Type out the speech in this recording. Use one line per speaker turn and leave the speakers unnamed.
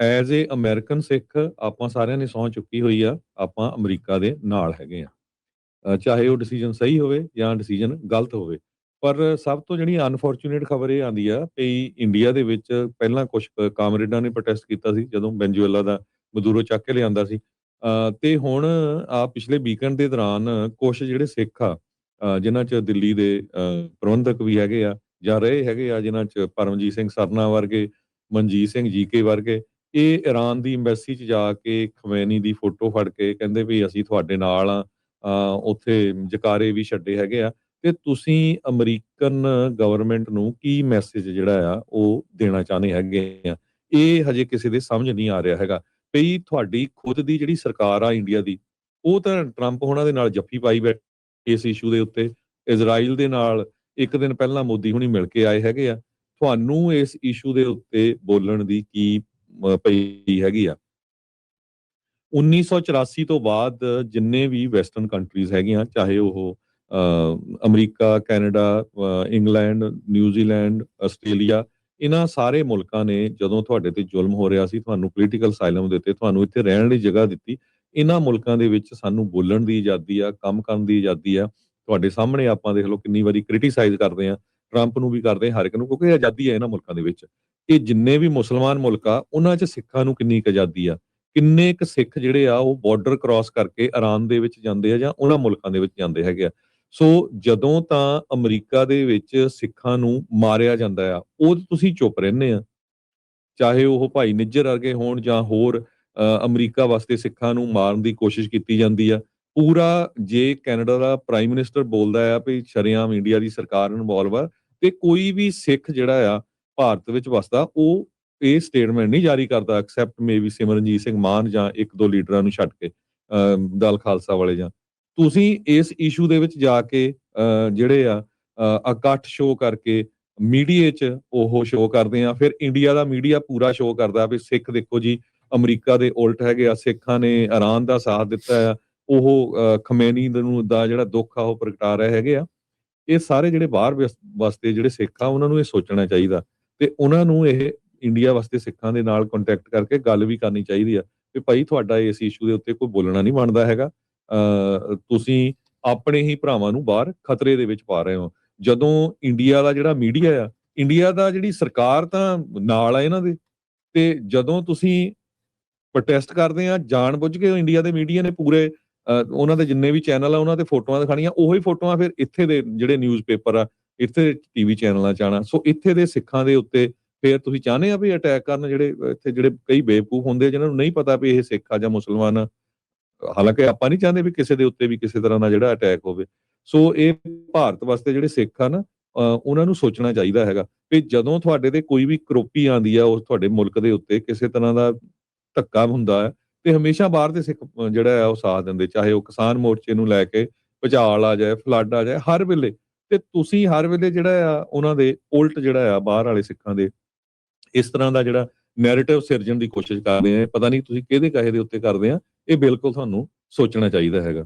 As a American ਸਿੱਖ ਆਪਾਂ ਸਾਰਿਆਂ ਨੇ ਸਹੁੰ ਚੁੱਕੀ ਹੋਈ ਆ, ਆਪਾਂ ਅਮਰੀਕਾ ਦੇ ਨਾਲ ਹੈਗੇ ਆ। ਚਾਹੇ ਉਹ ਡਿਸੀਜ਼ਨ ਸਹੀ ਹੋਵੇ ਜਾਂ ਡਿਸੀਜ਼ਨ ਗਲਤ ਹੋਵੇ। ਪਰ ਸਭ ਤੋਂ ਜਿਹੜੀ ਅਨਫੋਰਚੂਨੇਟ ਖਬਰ ਇਹ ਆਉਂਦੀ ਆ ਵੀ ਇੰਡੀਆ ਦੇ ਵਿੱਚ ਪਹਿਲਾਂ ਕੁਛ ਕਾਮਰੇਡਾਂ ਨੇ ਪ੍ਰੋਟੈਸਟ ਕੀਤਾ ਸੀ ਜਦੋਂ ਵੈਨਜ਼ੂਏਲਾ ਦਾ ਮਦੂਰੋ ਚੱਕ ਕੇ ਲਿਆਂਦਾ ਸੀ। ਤੇ ਹੁਣ ਪਿਛਲੇ ਵੀਕਐਂਡ ਦੇ ਦੌਰਾਨ ਕੁਛ ਜਿਹੜੇ ਸਿੱਖ ਆ, ਜਿਨ੍ਹਾਂ 'ਚ ਦਿੱਲੀ ਦੇ ਪ੍ਰਬੰਧਕ ਵੀ ਹੈਗੇ ਆ ਜਾਂ ਰਹੇ ਹੈਗੇ ਆ, ਜਿਨ੍ਹਾਂ 'ਚ ਪਰਮਜੀਤ ਸਿੰਘ ਸਰਨਾ ਵਰਗੇ, ਮਨਜੀਤ ਸਿੰਘ ਜੀਕੇ ਵਰਗੇ, ਇਹ ਈਰਾਨ ਦੀ ਐਮਬੈਸੀ 'ਚ ਜਾ ਕੇ ਖਮੈਨੀ ਦੀ ਫੋਟੋ ਫੜ ਕੇ ਕਹਿੰਦੇ ਵੀ ਅਸੀਂ ਤੁਹਾਡੇ ਨਾਲ ਆ। ਉੱਥੇ ਜਕਾਰੇ ਵੀ ਛੱਡੇ ਹੈਗੇ ਆ। ਤੇ ਤੁਸੀਂ ਅਮਰੀਕਨ ਗਵਰਨਮੈਂਟ ਨੂੰ ਕੀ ਮੈਸੇਜ ਜਿਹੜਾ ਆ ਉਹ ਦੇਣਾ ਚਾਹੁੰਦੇ ਹੈਗੇ ਆ? ਇਹ ਹਜੇ ਕਿਸੇ ਦੇ ਸਮਝ ਨਹੀਂ ਆ ਰਿਹਾ ਹੈਗਾ ਵੀ ਤੁਹਾਡੀ ਖੁਦ ਦੀ ਜਿਹੜੀ ਸਰਕਾਰ ਆ ਇੰਡੀਆ ਦੀ, ਉਹ ਤਾਂ ਟਰੰਪ ਹੋਣਾ ਦੇ ਨਾਲ ਜੱਫੀ ਪਾਈ ਬੈਠੀ ਇਸ ਇਸ਼ੂ ਦੇ ਉੱਤੇ। ਇਜ਼ਰਾਈਲ ਦੇ ਨਾਲ ਇੱਕ ਦਿਨ ਪਹਿਲਾਂ ਮੋਦੀ ਹੁਣੀ ਮਿਲ ਕੇ ਆਏ ਹੈਗੇ ਆ। ਤੁਹਾਨੂੰ ਇਸ ਇਸ਼ੂ ਦੇ ਉੱਤੇ ਬੋਲਣ ਦੀ ਕੀ ਪਈ ਹੈਗੀ ਆ? 1984 ਤੋਂ ਬਾਅਦ ਜਿੰਨੇ ਵੀ ਵੈਸਟਰਨ ਕੰਟਰੀਜ਼ ਹੈਗੀਆਂ, ਚਾਹੇ ਉਹ America, Canada, England, New Zealand, Australia, ਇਹਨਾਂ ਸਾਰੇ ਮੁਲਕਾਂ ਨੇ ਜਦੋਂ ਤੁਹਾਡੇ ਤੇ ਜ਼ੁਲਮ ਹੋ ਰਿਹਾ ਸੀ, ਤੁਹਾਨੂੰ ਪੋਲੀਟੀਕਲ ਅਸਾਈਲਮ ਦਿੱਤੇ, ਤੁਹਾਨੂੰ ਇੱਥੇ ਰਹਿਣ ਲਈ ਜਗ੍ਹਾ ਦਿੱਤੀ। ਇਹਨਾਂ ਮੁਲਕਾਂ ਦੇ ਵਿੱਚ ਸਾਨੂੰ ਬੋਲਣ ਦੀ ਆਜ਼ਾਦੀ ਆ, ਕੰਮ ਕਰਨ ਦੀ ਆਜ਼ਾਦੀ ਆ। ਤੁਹਾਡੇ ਸਾਹਮਣੇ ਆਪਾਂ ਦੇਖ ਲਓ ਕਿੰਨੀ ਵਾਰੀ ਕ੍ਰਿਟੀਸਾਈਜ਼ ਕਰਦੇ ਆ, ਟਰੰਪ ਨੂੰ ਵੀ ਕਰਦੇ, ਹਰ ਇੱਕ ਨੂੰ, ਕਿਉਂਕਿ ਆਜ਼ਾਦੀ ਹੈ ਇਹਨਾਂ ਮੁਲਕਾਂ ਦੇ ਵਿੱਚ। ਇਹ ਜਿੰਨੇ ਵੀ ਮੁਸਲਮਾਨ ਮੁਲਕ ਆ, ਉਹਨਾਂ 'ਚ ਸਿੱਖਾਂ ਨੂੰ ਕਿੰਨੀ ਕੁ ਆਜ਼ਾਦੀ ਆ? ਕਿੰਨੇ ਕੁ ਸਿੱਖ ਜਿਹੜੇ ਆ ਉਹ ਬਾਰਡਰ ਕ੍ਰਾਸ ਕਰਕੇ ਇਰਾਨ ਦੇ ਵਿੱਚ ਜਾਂਦੇ ਆ ਜਾਂ ਉਹਨਾਂ ਮੁਲਕਾਂ ਦੇ ਵਿੱਚ ਜਾਂਦੇ ਹੈਗੇ ਆ। ਸੋ ਜਦੋਂ ਤਾਂ ਅਮਰੀਕਾ ਦੇ ਵਿੱਚ ਸਿੱਖਾਂ ਨੂੰ ਮਾਰਿਆ ਜਾਂਦਾ ਆ, ਉਹ ਤੁਸੀਂ ਚੁੱਪ ਰਹਿੰਦੇ ਆ। ਚਾਹੇ ਉਹ ਭਾਈ ਨਿੱਜਰ ਵਰਗੇ ਹੋਣ ਜਾਂ ਹੋਰ, ਅਮਰੀਕਾ ਵਾਸਤੇ ਸਿੱਖਾਂ ਨੂੰ ਮਾਰਨ ਦੀ ਕੋਸ਼ਿਸ਼ ਕੀਤੀ ਜਾਂਦੀ ਆ। ਪੂਰਾ ਜੇ ਕੈਨੇਡਾ ਦਾ ਪ੍ਰਾਈਮ ਮਿਨਿਸਟਰ ਬੋਲਦਾ ਆ ਵੀ ਸ਼ਰੇਆਮ ਇੰਡੀਆ ਦੀ ਸਰਕਾਰ ਇਨਵੋਲਵ ਆ, ਤੇ ਕੋਈ ਵੀ ਸਿੱਖ ਜਿਹੜਾ ਆ ਭਾਰਤ ਵਿੱਚ ਵਸਦਾ, ਉਹ ਇਹ ਸਟੇਟਮੈਂਟ ਨਹੀਂ ਜਾਰੀ ਕਰਦਾ ਐਕਸੈਪਟ ਮੇਬੀ ਸਿਮਰਨਜੀਤ ਸਿੰਘ ਮਾਨ ਜਾਂ ਇੱਕ ਦੋ ਲੀਡਰਾਂ ਨੂੰ ਛੱਡ ਕੇ, ਦਲ ਖਾਲਸਾ ਵਾਲੇ ਜਾਂ। ਤੁਸੀਂ ਇਸ ਇਸ਼ੂ ਦੇ ਵਿੱਚ ਜਾ ਕੇ ਜਿਹੜੇ ਆ ਇਕੱਠ ਸ਼ੋਅ ਕਰਕੇ ਮੀਡੀਆ 'ਚ ਉਹ ਸ਼ੋਅ ਕਰਦੇ ਆ। ਫਿਰ ਇੰਡੀਆ ਦਾ ਮੀਡੀਆ ਪੂਰਾ ਸ਼ੋਅ ਕਰਦਾ ਵੀ ਸਿੱਖ ਦੇਖੋ ਜੀ ਅਮਰੀਕਾ ਦੇ ਉਲਟ ਹੈਗੇ ਆ, ਸਿੱਖਾਂ ਨੇ ਇਰਾਨ ਦਾ ਸਾਥ ਦਿੱਤਾ ਆ, ਉਹ ਖਮੈਨੀ ਨੂੰ ਦਾ ਜਿਹੜਾ ਦੁੱਖ ਆ ਉਹ ਪ੍ਰਗਟਾ ਰਹੇ ਹੈਗੇ ਆ। ਇਹ ਸਾਰੇ ਜਿਹੜੇ ਬਾਹਰ ਵਾਸਤੇ ਜਿਹੜੇ ਸਿੱਖ ਆ, ਉਹਨਾਂ ਨੂੰ ਇਹ ਸੋਚਣਾ ਚਾਹੀਦਾ ਤੇ ਉਹਨਾਂ ਨੂੰ ਇਹ ਇੰਡੀਆ ਵਾਸਤੇ ਸਿੱਖਾਂ ਦੇ ਨਾਲ ਕੰਟੈਕਟ ਕਰਕੇ ਗੱਲ ਵੀ ਕਰਨੀ ਚਾਹੀਦੀ ਆ ਵੀ ਭਾਈ ਤੁਹਾਡਾ ਇਸ ਇਸ਼ੂ ਦੇ ਉੱਤੇ ਕੋਈ ਬੋਲਣਾ ਨਹੀਂ ਬਣਦਾ ਹੈਗਾ। ਤੁਸੀਂ ਆਪਣੇ ਹੀ ਭਰਾਵਾਂ ਨੂੰ ਬਾਹਰ ਖਤਰੇ ਦੇ ਵਿੱਚ ਪਾ ਰਹੇ ਹੋ। ਜਦੋਂ ਇੰਡੀਆ ਦਾ ਜਿਹੜਾ ਮੀਡੀਆ ਆ, ਇੰਡੀਆ ਦਾ ਜਿਹੜੀ ਸਰਕਾਰ ਤਾਂ ਨਾਲ ਆ ਇਹਨਾਂ ਦੇ, ਤੇ ਜਦੋਂ ਤੁਸੀਂ ਪ੍ਰੋਟੈਸਟ ਕਰਦੇ ਆ ਜਾਣ-ਬੁੱਝ ਕੇ ਇੰਡੀਆ ਦੇ ਮੀਡੀਆ ਨੇ ਪੂਰੇ ਉਹਨਾਂ ਦੇ ਜਿੰਨੇ ਵੀ ਚੈਨਲ ਆ ਉਹਨਾਂ ਤੇ ਫੋਟੋਆਂ ਦਿਖਾਣੀਆਂ, ਉਹੀ ਫੋਟੋਆਂ ਫਿਰ ਇੱਥੇ ਦੇ ਜਿਹੜੇ ਨਿਊਜ਼ਪੇਪਰ ਆ, ਇੱਥੇ ਟੀਵੀ ਚੈਨਲਾਂ 'ਚ ਆਉਣਾ। ਸੋ ਇੱਥੇ ਦੇ ਸਿੱਖਾਂ ਦੇ ਉੱਤੇ ਫਿਰ ਤੁਸੀਂ ਚਾਹੁੰਦੇ ਆ ਵੀ ਅਟੈਕ ਕਰਨ, ਜਿਹੜੇ ਇੱਥੇ ਜਿਹੜੇ ਕਈ ਬੇਵਕੂਫ ਹੁੰਦੇ ਜਿਨ੍ਹਾਂ ਨੂੰ ਨਹੀਂ ਪਤਾ ਵੀ ਇਹ ਸਿੱਖ ਆ ਜਾਂ ਮੁਸਲਮਾਨ ਆ। ਹਾਲਾਂਕਿ ਆਪਾਂ ਨਹੀਂ ਚਾਹੁੰਦੇ ਵੀ ਕਿਸੇ ਦੇ ਉੱਤੇ ਵੀ ਕਿਸੇ ਤਰ੍ਹਾਂ ਦਾ ਜਿਹੜਾ ਅਟੈਕ ਹੋਵੇ। ਸੋ ਇਹ ਭਾਰਤ ਵਾਸਤੇ ਜਿਹੜੇ ਸਿੱਖ ਆ ਨਾ, ਉਹਨਾਂ ਨੂੰ ਸੋਚਣਾ ਚਾਹੀਦਾ ਹੈਗਾ ਵੀ ਜਦੋਂ ਤੁਹਾਡੇ ਤੇ ਕੋਈ ਵੀ ਕਰੋਪੀ ਆਉਂਦੀ ਆ ਉਸ ਤੁਹਾਡੇ ਮੁਲਕ ਦੇ ਉੱਤੇ, ਕਿਸੇ ਤਰ੍ਹਾਂ ਦਾ ਧੱਕਾ ਹੁੰਦਾ ਹੈ, ਤੇ ਹਮੇਸ਼ਾ ਬਾਹਰ ਦੇ ਸਿੱਖ ਜਿਹੜਾ ਆ ਉਹ ਸਾਥ ਦਿੰਦੇ, ਚਾਹੇ ਉਹ ਕਿਸਾਨ ਮੋਰਚੇ ਨੂੰ ਲੈ ਕੇ ਭੁਚਾਲ ਆ ਜਾਏ, ਫਲੱਡ ਆ ਜਾਏ, ਹਰ ਵੇਲੇ। ਤੇ ਤੁਸੀਂ ਹਰ ਵੇਲੇ ਜਿਹੜਾ ਆ ਉਹਨਾਂ ਦੇ ਉਲਟ ਜਿਹੜਾ ਆ ਬਾਹਰ ਵਾਲੇ ਸਿੱਖਾਂ ਦੇ ਇਸ ਤਰ੍ਹਾਂ ਦਾ ਜਿਹੜਾ ਨੈਰੇਟਿਵ ਸਿਰਜਣ ਦੀ ਕੋਸ਼ਿਸ਼ ਕਰਦੇ ਆ। ਪਤਾ ਨਹੀਂ ਤੁਸੀਂ ਕਿਹਦੇ ਕਹੇ ਦੇ ਉੱਤੇ ਕਰਦੇ ਆ। ਇਹ ਬਿਲਕੁਲ ਤੁਹਾਨੂੰ ਸੋਚਣਾ ਚਾਹੀਦਾ ਹੈਗਾ।